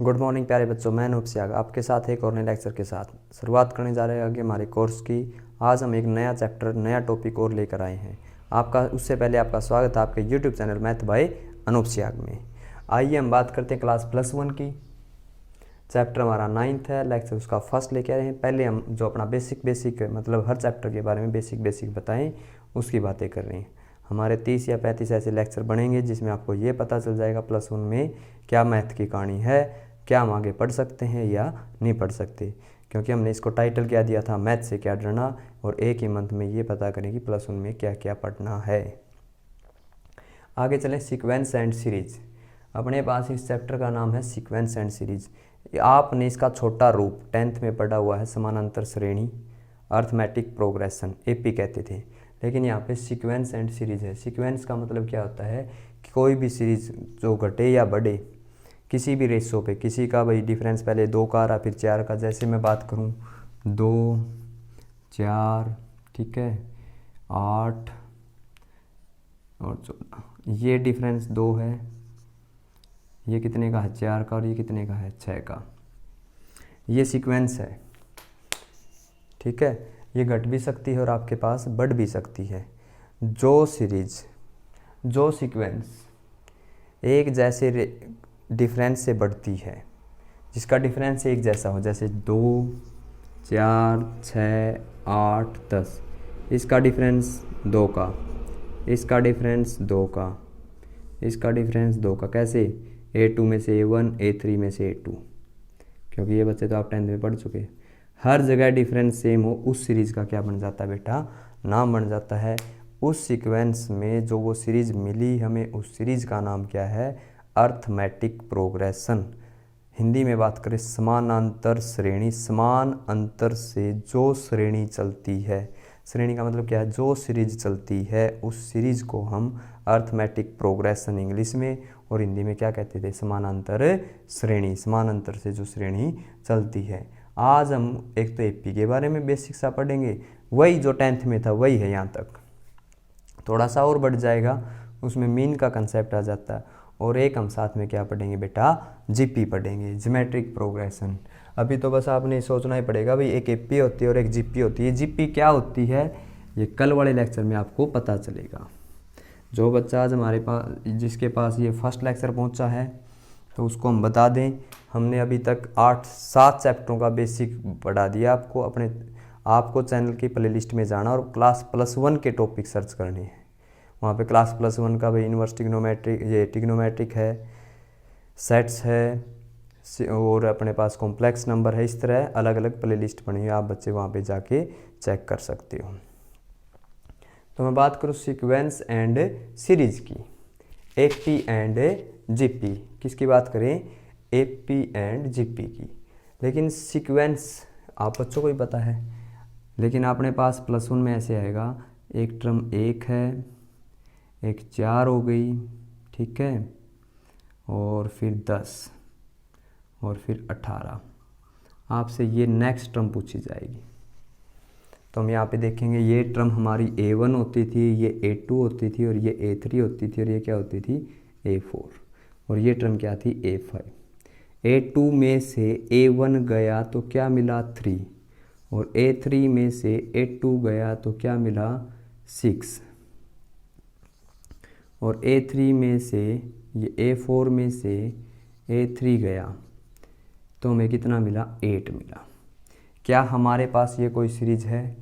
Good morning प्यारे बच्चों, मैं अनूप सियाग आपके साथ एक और नए लेक्चर के साथ शुरुआत करने जा रहे हैं आगे हमारे कोर्स की। आज हम एक नया चैप्टर नया टॉपिक और लेकर आए हैं आपका। उससे पहले आपका स्वागत है आपके YouTube channel math by Anoop Siyag में। आइए हम बात करते हैं क्लास +1 की। चैप्टर हमारा 9th है, लेक्चर उसका फर्स्ट लेके आए हैं। पहले हम जो अपना बेसिक मतलब हर चैप्टर के बारे में बेसिक बताएं उसकी बातें कर रहे हैं। हमारे 30 या 35 ऐसे लेक्चर बनेंगे जिसमें आपको ये पता चल जाएगा +1 में क्या मैथ की कहानी है, क्या हम आगे पढ़ सकते हैं या नहीं पढ़ सकते। क्योंकि हमने इसको टाइटल क्या दिया था, मैथ से क्या डरना, और एक ही मंथ में ये पता करें कि +1 में क्या क्या पढ़ना है। आगे चलें, सीक्वेंस एंड सीरीज। अपने पास इस चैप्टर का नाम है सीक्वेंस एंड सीरीज। आपने इसका छोटा रूप 10th में पढ़ा हुआ है, समानांतर श्रेणी, अर्थमेटिक प्रोग्रेशन, एपी कहते थे। लेकिन यहाँ पे सीक्वेंस एंड सीरीज है। सीक्वेंस का मतलब क्या होता है कि कोई भी सीरीज जो घटे या बढ़े किसी भी रेशो पे, किसी का भाई डिफरेंस पहले 2 का आ रहा फिर 4 का, जैसे मैं बात करूँ 2, 4, ठीक है, 8 और 14, ये डिफरेंस 2 है, ये कितने का है 4 का, और ये कितने का है 6 का। ये सीक्वेंस है, ठीक है। ये घट भी सकती है और आपके पास बढ़ भी सकती है। जो सीक्वेंस एक जैसे डिफरेंस से बढ़ती है, जिसका डिफरेंस एक जैसा हो, जैसे 2, 4, 6, 8, 10, इसका डिफरेंस 2 का, इसका डिफरेंस 2 का, इसका डिफरेंस 2 का। कैसे? A2 में से A1, A3 में से A2, क्योंकि ये बच्चे तो आप 10th में पढ़ चुके। हर जगह डिफरेंस सेम हो, उस सीरीज़ का क्या बन जाता है बेटा, नाम बन जाता है। उस सीक्वेंस में जो वो सीरीज़ मिली हमें, उस सीरीज़ का नाम क्या है, अर्थमेटिक प्रोग्रेशन। हिंदी में बात करें समानांतर श्रेणी। समान अंतर से जो श्रेणी चलती है, श्रेणी का मतलब क्या है, जो सीरीज चलती है, उस सीरीज को हम अर्थमेटिक प्रोग्रेशन इंग्लिश में, और हिंदी में क्या कहते थे, समानांतर श्रेणी। समानांतर से जो श्रेणी चलती है। आज हम एक तो एपी के बारे में बेसिक सा पढ़ेंगे, वही जो 10th में था वही है, यहाँ तक थोड़ा सा और बढ़ जाएगा, उसमें मीन का कंसेप्ट आ जाता है। और एक हम साथ में क्या पढ़ेंगे बेटा, जीपी पढ़ेंगे, ज्योमेट्रिक प्रोग्रेशन। अभी तो बस आपने सोचना ही पड़ेगा भाई, एक एपी होती है और एक जीपी होती है। जीपी क्या होती है ये कल वाले लेक्चर में आपको पता चलेगा। जो बच्चा आज हमारे पास, जिसके पास ये फर्स्ट लेक्चर पहुंचा है, तो उसको हम बता दें, हमने अभी तक 8-7 चैप्टरों का बेसिक पढ़ा दिया आपको। आपको चैनल की प्लेलिस्ट में जाना और क्लास +1 के टॉपिक सर्च करने हैं। वहाँ पे क्लास +1 का भाई इन्वर्स ट्रिग्नोमेट्रिक, ये ट्रिग्नोमेट्रिक है, सेट्स है, और अपने पास कॉम्प्लेक्स नंबर है। इस तरह अलग अलग प्लेलिस्ट बनी है, आप बच्चे वहाँ पे जाके चेक कर सकते हो। तो मैं बात करूँ सीक्वेंस एंड सीरीज की, एपी एंड जीपी। किसकी बात करें, एपी एंड जीपी की। लेकिन सीक्वेंस आप बच्चों को ही पता है, लेकिन अपने पास +1 में ऐसे आएगा, एक टर्म 1 है, एक 4 हो गई, ठीक है, और फिर 10, और फिर 18। आपसे ये नेक्स्ट टर्म पूछी जाएगी। तो हम यहाँ पे देखेंगे, ये टर्म हमारी A1 होती थी, ये A2 होती थी, और ये A3 होती थी, और ये क्या होती थी, A4, और ये टर्म क्या थी, A5। A2 में से A1 गया तो क्या मिला, 3, और A3 में से A2 गया तो क्या मिला, 6, और A3 में से, ये A4 में से A3 गया तो हमें कितना मिला, 8 मिला। क्या हमारे पास ये कोई सीरीज है?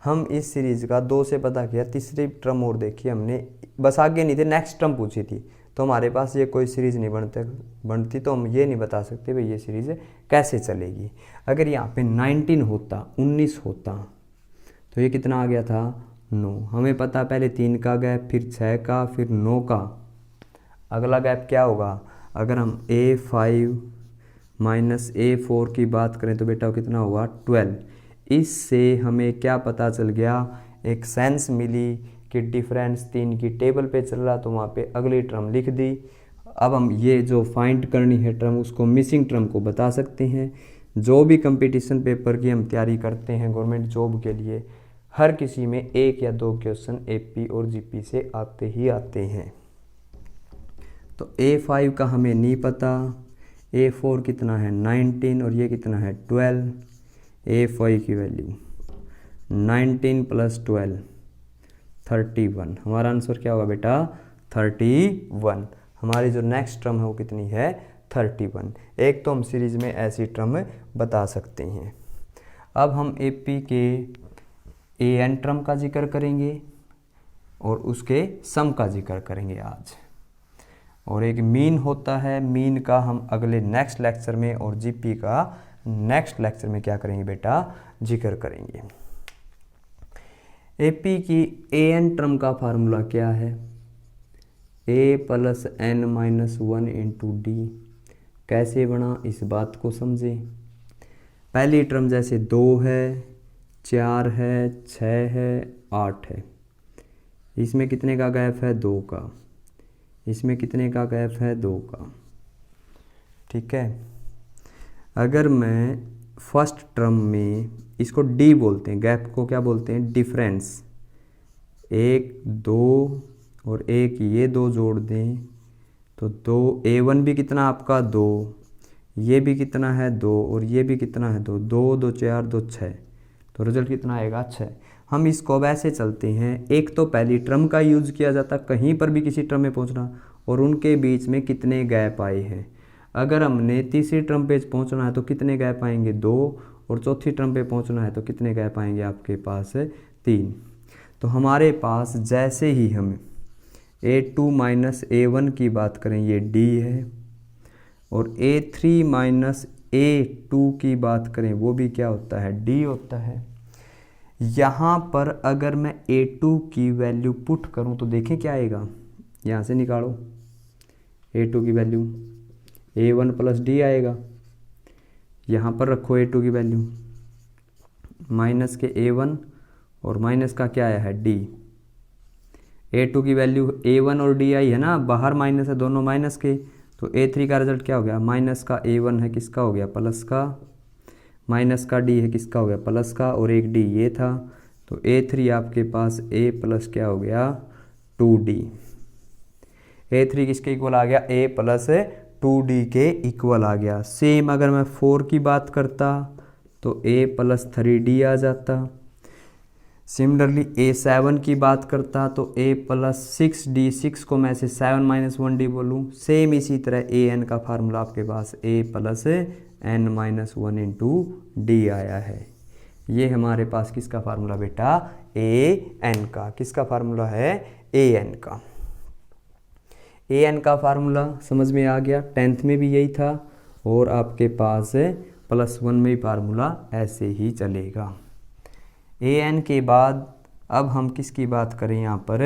हम इस सीरीज का 2 से पता किया, तीसरी टर्म और देखी हमने, बस आगे नहीं थे, नेक्स्ट टर्म पूछी थी, तो हमारे पास ये कोई सीरीज नहीं बनती, तो हम ये नहीं बता सकते भाई ये सीरीज कैसे चलेगी। अगर यहाँ पे 19 होता, 19 होता, तो ये कितना आ गया था, 9। हमें पता पहले 3 का गैप, फिर 6 का, फिर 9 का। अगला गैप क्या होगा, अगर हम A5 माइनस A4 की बात करें तो बेटा कितना होगा, 12। इससे हमें क्या पता चल गया, एक सेंस मिली कि डिफरेंस 3 की टेबल पे चल रहा, तो वहाँ पे अगली टर्म लिख दी। अब हम ये जो फाइंड करनी है टर्म, उसको मिसिंग टर्म को बता सकते हैं। जो भी कंपटीशन पेपर की हम तैयारी करते हैं गवर्नमेंट जॉब के लिए, हर किसी में 1 या 2 क्वेश्चन एपी और जीपी से आते ही आते हैं। तो A5 का हमें नहीं पता, A4 कितना है 19 और ये कितना है 12। A5 की वैल्यू 19 + 12 31। हमारा आंसर क्या होगा बेटा 31। हमारी जो नेक्स्ट टर्म है वो कितनी है 31। एक तो हम सीरीज में ऐसी टर्म बता सकते हैं। अब हम AP के AN टर्म का जिक्र करेंगे और उसके सम का जिक्र करेंगे आज। और एक मीन होता है, मीन का हम अगले नेक्स्ट लेक्चर में और GP का नेक्स्ट लेक्चर में क्या करेंगे बेटा जिक्र करेंगे। AP की AN टर्म का फार्मूला क्या है A + n - 1 × D। कैसे बना इस बात को समझें। पहली टर्म जैसे 2 है, 4 है, 6 है, 8 है। इसमें कितने का गैप है 2 का। इसमें कितने का गैप है 2 का। ठीक है। अगर मैं फर्स्ट टर्म में इसको D बोलते हैं, गैप को क्या बोलते हैं डिफरेंस। 1 2 और 1 ये 2 जोड़ दें तो 2 A1 भी कितना आपका 2, ये भी कितना है 2 और ये भी कितना है 2, 2 2 4 2 6। तो रिजल्ट कितना आएगा 6। हम इसको वैसे चलते हैं, एक तो पहली टर्म का यूज़ किया जाता कहीं पर भी किसी टर्म में पहुंचना और उनके बीच में कितने गैप आए हैं। अगर हमने तीसरी टर्म पे पहुंचना है तो कितने गैप आएंगे 2 और चौथी टर्म पे पहुंचना है तो कितने गैप आएंगे आपके पास 3। तो हमारे पास जैसे ही हम A2 - A1 की बात करें ये D है और A3 - A2 की बात करें वो भी क्या होता है D होता है। यहाँ पर अगर मैं A2 की वैल्यू पुट करूँ तो देखें क्या आएगा। यहाँ से निकालो A2 की वैल्यू A1 + D आएगा। यहाँ पर रखो A2 की वैल्यू माइनस के A1 और माइनस का क्या आया है D। A2 की वैल्यू A1 और D आई है ना, बाहर माइनस है दोनों माइनस के, तो A3 का रिजल्ट क्या हो गया माइनस का A1 है किसका हो गया प्लस का, माइनस का D है किसका हो गया प्लस का और एक D ये था। तो A3 आपके पास A प्लस क्या हो गया 2D। A3 किसके इक्वल आ गया A + 2D के इक्वल आ गया। सेम अगर मैं 4 की बात करता तो A + 3D आ जाता। सिमिलरली A7 की बात करता तो A + 6D, 6 को मैं से 7 - 1D बोलूँ। सेम इसी तरह AN का फार्मूला आपके पास A + n - 1 × D आया है। ये हमारे पास किसका फार्मूला बेटा AN का। किसका फार्मूला है AN का। AN का फार्मूला समझ में आ गया। 10th में भी यही था और आपके पास +1 में भी फार्मूला ऐसे ही चलेगा। AN के बाद अब हम किसकी बात करें यहाँ पर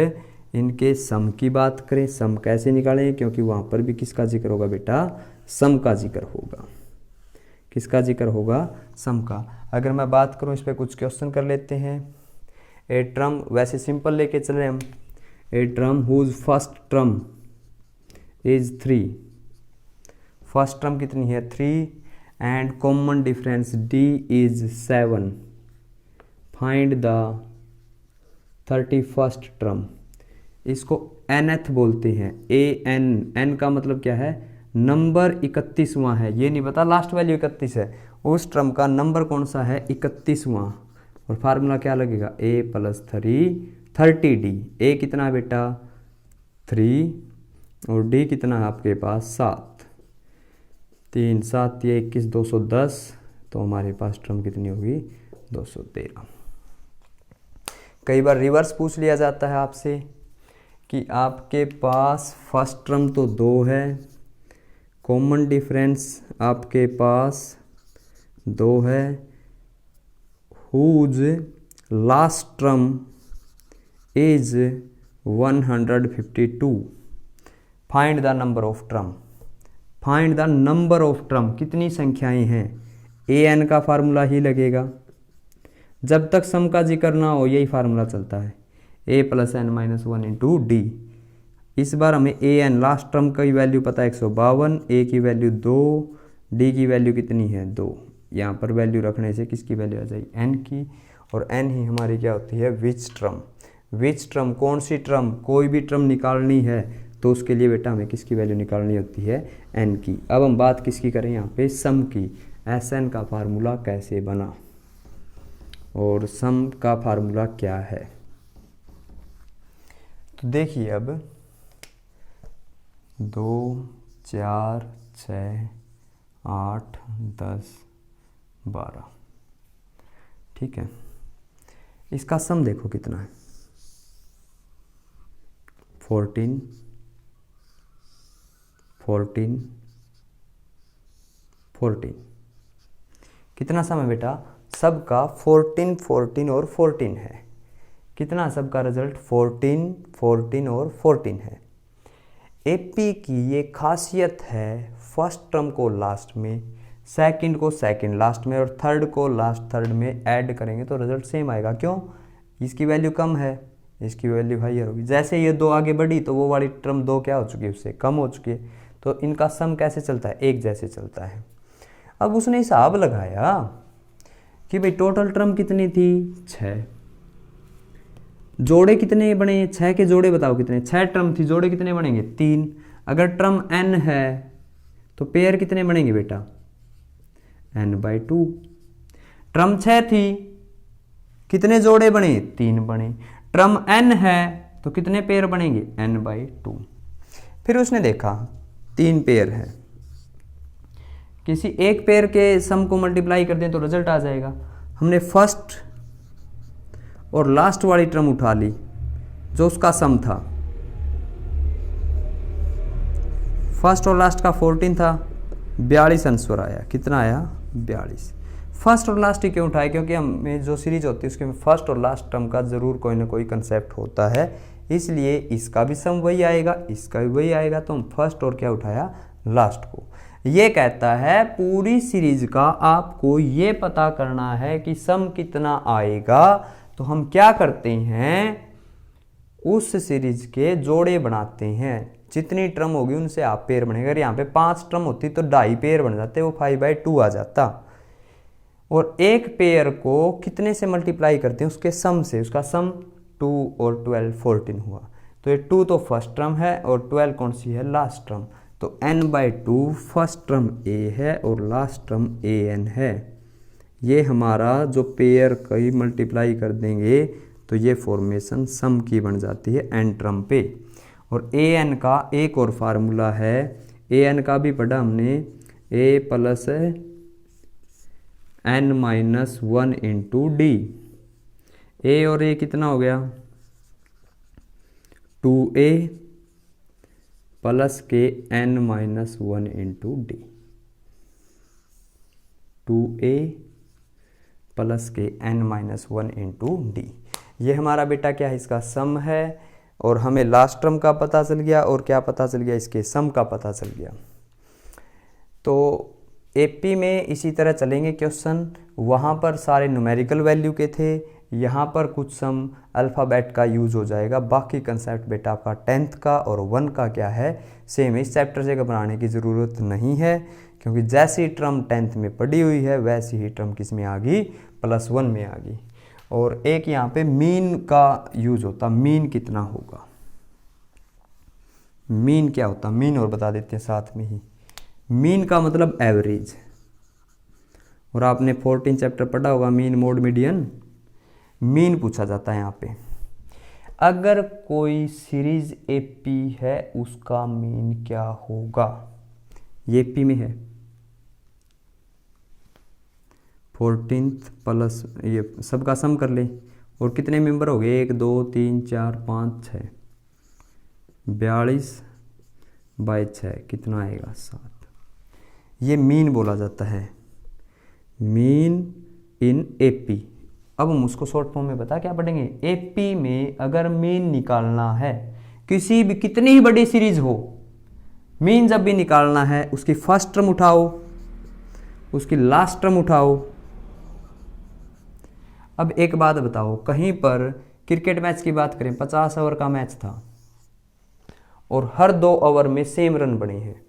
इनके सम की बात करें। सम कैसे निकालें क्योंकि वहाँ पर भी किसका जिक्र होगा बेटा सम का जिक्र होगा। किसका जिक्र होगा सम का। अगर मैं बात करूँ इस पर कुछ क्वेश्चन कर लेते हैं। ए टर्म वैसे सिंपल लेके चले हम। A term whose first term is 3। First term कितनी है 3 and common difference D is 7। Find the 31st term. इसको nth बोलते हैं AN। n का मतलब क्या है नंबर 31वां है। ये नहीं पता लास्ट वैल्यू 31 है, उस टर्म का नंबर कौन सा है 31वां। और फार्मूला क्या लगेगा A + 3 30D। A कितना है बेटा 3 और D कितना है आपके पास 7। 3 7 ये 21 210। तो हमारे पास टर्म कितनी होगी 213। कई बार रिवर्स पूछ लिया जाता है आपसे कि आपके पास फर्स्ट टर्म तो 2 है, कॉमन डिफरेंस आपके पास 2 है, whose last term is 152। Find the number of term. Find the number of term कितनी संख्याएं हैं। AN का फार्मूला ही लगेगा। जब तक सम का जिक्र ना हो यही फार्मूला चलता है A + n - 1 × D। इस बार हमें AN लास्ट टर्म की वैल्यू पता है 152, A की वैल्यू 2, D की वैल्यू कितनी है 2। यहाँ पर वैल्यू रखने से किसकी वैल्यू आ जाएगी N की। और N ही हमारी क्या होती है विच टर्म। विच टर्म कौन सी टर्म, कोई भी टर्म निकालनी है तो उसके लिए बेटा हमें किसकी वैल्यू निकालनी होती है, n की। अब हम बात किसकी करें यहाँ पे, सम की। Sn का फार्मूला कैसे बना और सम का फार्मूला क्या है। तो देखिए अब 2 4 6 8 10 12, ठीक है। इसका सम देखो कितना है, 14 14 14। कितना सम है बेटा, सबका 14 14 और 14 है। कितना सबका रिजल्ट, 14 14 और 14 है। एपी की ये खासियत है, फर्स्ट टर्म को लास्ट में, सेकंड को सेकंड लास्ट में और थर्ड को लास्ट थर्ड में ऐड करेंगे तो रिजल्ट सेम आएगा। क्यों, इसकी वैल्यू कम है, इसकी वैल्यू हाइयर होगी। जैसे ये 2 आगे बढ़ी तो वो वाली टर्म 2 क्या हो चुकी है, उससे कम हो चुकी है। तो इनका सम कैसे चलता है, एक जैसे चलता है। अब उसने हिसाब लगाया कि भाई टोटल टर्म कितनी थी, 6, जोड़े कितने बने, 6 के जोड़े बताओ कितने, 6 टर्म थी, जोड़े कितने बनेंगे, 3। अगर टर्म n है तो पेयर कितने बनेंगे बेटा, n/2। टर्म 6 थी, कितने जोड़े बने, 3 बने। टर्म n है तो कितने पेयर बनेंगे, n/2। फिर उसने देखा 3 पेयर है, किसी एक पेयर के सम को मल्टीप्लाई कर दें तो रिजल्ट आ जाएगा। हमने फर्स्ट और लास्ट वाली टर्म उठा ली जो उसका सम था, फर्स्ट और लास्ट का 14 था, 42 आंसर आया। कितना आया, 42। फर्स्ट और लास्ट ही क्यों उठाए, क्योंकि हमें जो सीरीज होती है उसके में फर्स्ट और लास्ट टर्म का ज़रूर कोई ना कोई कंसेप्ट होता है, इसलिए इसका भी सम वही आएगा, इसका भी वही आएगा। तो हम फर्स्ट और क्या उठाया, लास्ट को। ये कहता है पूरी सीरीज का आपको ये पता करना है कि सम कितना आएगा, तो हम क्या करते हैं, उस सीरीज के जोड़े बनाते हैं। जितनी टर्म होगी उनसे आप पेयर बनेगा। अगर यहाँ पे 5 टर्म होती तो 2.5 पेयर बन जाते, वो 5/2 आ जाता। और एक पेयर को कितने से मल्टीप्लाई करते हैं, उसके सम से। उसका सम 2 और 12 14 हुआ। तो ये 2 तो फर्स्ट टर्म है और 12 कौन सी है, लास्ट टर्म। तो n/2 फर्स्ट टर्म a है और लास्ट टर्म an है। ये हमारा जो पेयर कहीं मल्टीप्लाई कर देंगे तो ये फॉर्मेशन सम की बन जाती है n टर्म पे। और an का एक और फार्मूला है, an का भी पढ़ा हमने, a + n-1 × d। a और a कितना हो गया, 2a + के n-1 × d। 2a + के n-1 × d। ये हमारा बेटा क्या है, इसका सम है। और हमें लास्ट टर्म का पता चल गया और क्या पता चल गया, इसके सम का पता चल गया। तो एपी में इसी तरह चलेंगे क्वेश्चन, वहाँ पर सारे न्यूमेरिकल वैल्यू के थे, यहाँ पर कुछ सम अल्फ़ाबेट का यूज़ हो जाएगा। बाकी कंसेप्ट बेटा आपका 10th का और 1 का क्या है, सेम। इस चैप्टर से घबराने की ज़रूरत नहीं है, क्योंकि जैसी टर्म 10th में पड़ी हुई है वैसी ही टर्म किस में आ गई, +1 में आ गई। और एक यहाँ पे मीन का यूज़ होता, मीन कितना होगा, मीन क्या होता, मीन और बता देते हैं साथ में ही। मीन का मतलब एवरेज, और आपने 14 चैप्टर पढ़ा होगा, मीन मोड मीडियन। मीन पूछा जाता है यहाँ पे। अगर कोई सीरीज एपी है उसका मीन क्या होगा, ये एपी में है। 14th प्लस ये सबका सम कर ले, और कितने मेंबर हो गए, 1 2 3 4 5 6, 42/6 कितना आएगा, 7। ये मीन बोला जाता है, मीन इन एपी। अब हम उसको शॉर्ट फॉर्म में बता क्या पढ़ेंगे, एपी में अगर मीन निकालना है, किसी भी कितनी ही बड़ी सीरीज हो, मीन जब भी निकालना है उसकी फर्स्ट टर्म उठाओ, उसकी लास्ट टर्म उठाओ। अब एक बात बताओ, कहीं पर क्रिकेट मैच की बात करें, 50 ओवर का मैच था और हर 2 ओवर में सेम रन बने हैं,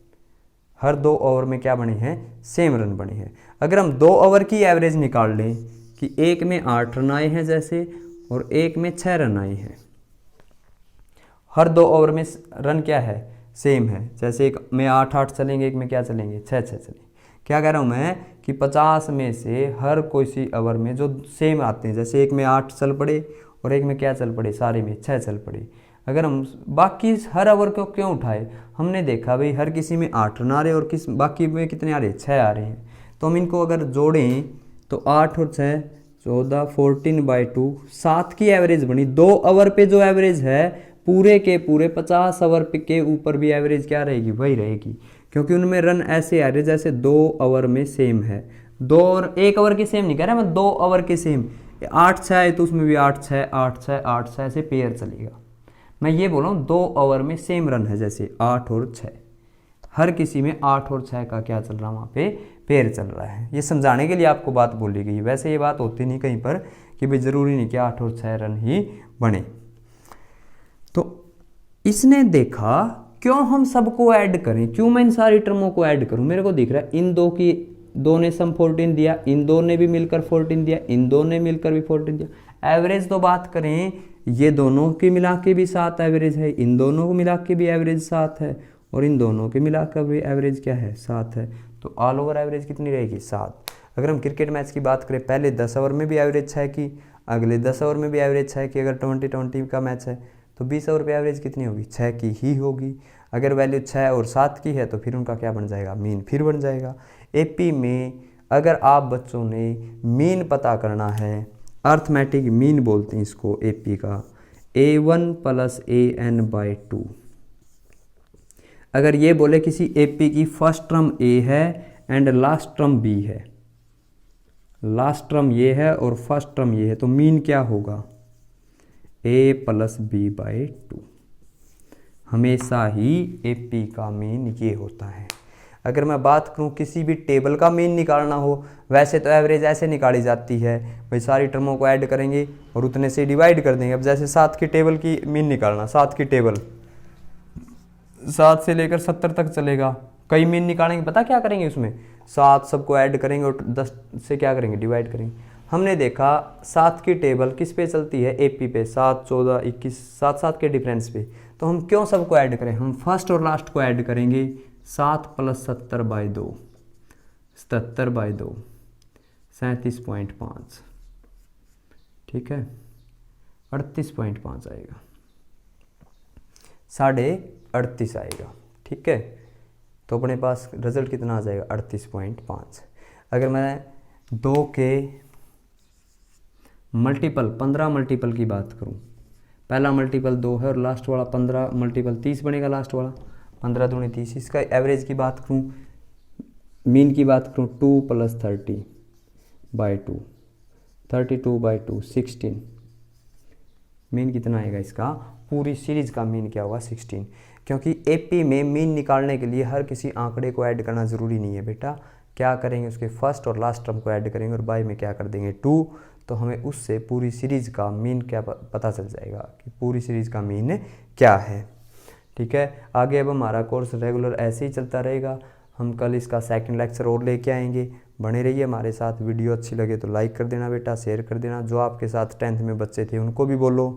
हर 2 ओवर में क्या बने हैं, सेम रन बने हैं। अगर हम 2 ओवर की एवरेज निकाल लें कि एक में 8 रन आए हैं जैसे, और एक में 6 रन आए हैं, हर 2 ओवर में रन क्या है, सेम है। जैसे एक में 8-8 चलेंगे, एक में क्या चलेंगे, 6-6 चलेंगे। क्या कह रहा हूँ मैं कि 50 में से हर कोई सी ओवर में जो सेम आते हैं, जैसे एक में 8 चल पड़े और एक में क्या चल पड़े, सारे में 6 चल पड़े। अगर हम बाकी हर ओवर को क्यों उठाए, हमने देखा भाई हर किसी में 8 रन आ रहे और बाकी में कितने आ रहे हैं, 6 आ रहे हैं। तो हम इनको अगर जोड़ें तो 8 और 6 14, 14/2, 7 की एवरेज बनी। 2 ओवर पे जो एवरेज है पूरे के पूरे 50 ओवर के ऊपर भी एवरेज क्या रहेगी, वही रहेगी, क्योंकि उनमें रन ऐसे आ रहे जैसे 2 ओवर में सेम है। 2 और 1 ओवर के सेम नहीं कह रहा मैं, 2 ओवर के सेम। 8-6 है तो उसमें भी 8-6 8-6 8-6 ऐसे पेयर चलेगा। मैं ये बोल रहा हूँ 2 ओवर में सेम रन है, जैसे 8 और 6, हर किसी में 8 और 6 का क्या चल रहा है, वहाँ पे पेयर चल रहा है। ये समझाने के लिए आपको बात बोली गई है। वैसे ये बात होती नहीं कहीं पर कि भाई ज़रूरी नहीं कि 8 और 6 रन ही बने। तो इसने देखा क्यों हम सबको ऐड करें, क्यों मैं इन सारी टर्मों को ऐड करूं। मेरे को दिख रहा है इन दो ने सम 14 दिया, इन दो ने भी मिलकर 14 दिया, इन दो ने मिलकर भी 14 दिया। एवरेज तो बात करें, ये दोनों के मिला के भी 7 एवरेज है, इन दोनों को मिला के भी एवरेज 7 है, और इन दोनों के मिला कर भी एवरेज क्या है, 7 है। तो ऑल ओवर एवरेज कितनी रहेगी, 7। अगर हम क्रिकेट मैच की बात करें, पहले 10 ओवर में भी एवरेज 6 की, अगले 10 ओवर में भी एवरेज 6 की। अगर 20-20 का मैच है तो 20 ओवर पे एवरेज कितनी होगी, 6 की ही होगी। अगर वैल्यू 6 और 7 की है तो फिर उनका क्या बन जाएगा, मीन फिर बन जाएगा। एपी में अगर आप बच्चों ने मीन पता करना है, अर्थमेटिक मीन बोलते हैं इसको एपी का, A1 + AN/2। अगर ये बोले किसी एपी की फर्स्ट टर्म A है एंड लास्ट टर्म B है, लास्ट टर्म ये है और फर्स्ट टर्म ये है, तो मीन क्या होगा, A + B/2। हमेशा ही एपी का मीन ये होता है। अगर मैं बात करूं किसी भी टेबल का मीन निकालना हो, वैसे तो एवरेज ऐसे निकाली जाती है भाई, सारी टर्मों को ऐड करेंगे और उतने से डिवाइड कर देंगे। अब जैसे 7 की टेबल की मीन निकालना, 7 की टेबल 7 से लेकर 70 तक चलेगा, कई मीन निकालेंगे, पता क्या करेंगे उसमें, 7 सबको ऐड करेंगे और 10 से क्या करेंगे, डिवाइड करेंगे। हमने देखा 7 की टेबल किस पे चलती है, एपी पे, 7, 14, 21, 7-7 के डिफरेंस पे। तो हम क्यों सबको ऐड करें, हम फर्स्ट और लास्ट को ऐड करेंगे। 7 + 70/2, 77/2, 37.5, ठीक है, 38.5 आएगा, 38.5 आएगा, ठीक है। तो अपने पास रिजल्ट कितना आ जाएगा, 38.5। अगर मैं 2 के मल्टीपल 15 मल्टीपल की बात करूं, पहला मल्टीपल 2 है और लास्ट वाला 15 मल्टीपल 30 बनेगा, लास्ट वाला 15 दूनी 30। इसका एवरेज की बात करूं, मीन की बात करूं, 2 + 30/2, 32/2, 16। मीन कितना आएगा इसका, पूरी सीरीज का मीन क्या होगा, 16। क्योंकि एपी में मीन निकालने के लिए हर किसी आंकड़े को ऐड करना ज़रूरी नहीं है बेटा। क्या करेंगे, उसके फर्स्ट और लास्ट टर्म को ऐड करेंगे और बाई में क्या कर देंगे, 2। तो हमें उससे पूरी सीरीज़ का मीन क्या पता चल जाएगा कि पूरी सीरीज़ का मीन क्या है, ठीक है। आगे अब हमारा कोर्स रेगुलर ऐसे ही चलता रहेगा। हम कल इसका सेकंड लेक्चर और लेके आएंगे। बने रहिए हमारे साथ। वीडियो अच्छी लगे तो लाइक कर देना बेटा, शेयर कर देना। जो आपके साथ 10th में बच्चे थे उनको भी बोलो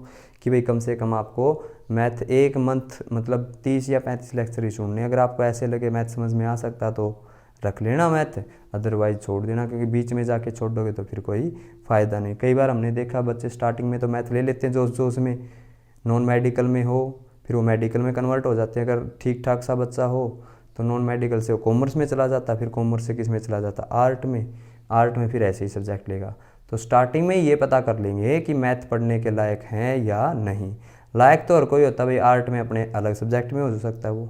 कि भाई कम से कम आपको मैथ एक मंथ मतलब 30 या 35 लेक्चर ही छोड़ने। अगर आपको ऐसे लगे मैथ समझ में आ सकता तो रख लेना मैथ, अदरवाइज छोड़ देना, क्योंकि बीच में जाके छोड़ दोगे तो फिर कोई फ़ायदा नहीं। कई बार हमने देखा बच्चे स्टार्टिंग में तो मैथ ले लेते हैं जोश जोश में, नॉन मेडिकल में हो फिर वो मेडिकल में कन्वर्ट हो जाते हैं। अगर ठीक ठाक सा बच्चा हो तो नॉन मेडिकल से वो कॉमर्स में चला जाता, फिर कॉमर्स से किस में चला जाता, आर्ट में। आर्ट में फिर ऐसे ही सब्जेक्ट लेगा। तो स्टार्टिंग में ये पता कर लेंगे कि मैथ पढ़ने के लायक हैं या नहीं। लायक तो हर कोई होता है भाई, आर्ट में अपने अलग सब्जेक्ट में हो सकता है वो।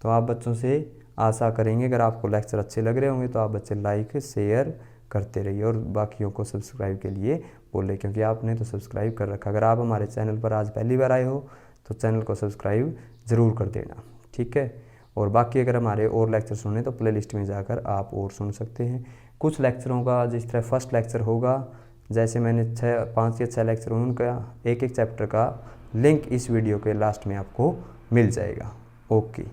तो आप बच्चों से आशा करेंगे अगर आपको लेक्चर अच्छे लग रहे होंगे तो आप बच्चे लाइक शेयर करते रहिए और बाकियों को सब्सक्राइब के लिए बोले, क्योंकि आपने तो सब्सक्राइब कर रखा। अगर आप हमारे चैनल पर आज पहली बार आए हो तो चैनल को सब्सक्राइब ज़रूर कर देना, ठीक है। और बाकी अगर हमारे और लेक्चर सुनने तो प्लेलिस्ट में जाकर आप और सुन सकते हैं। कुछ लेक्चरों का जिस तरह फर्स्ट लेक्चर होगा, जैसे मैंने 5 या 6 लेक्चर उनका एक चैप्टर का लिंक इस वीडियो के लास्ट में आपको मिल जाएगा। ओके।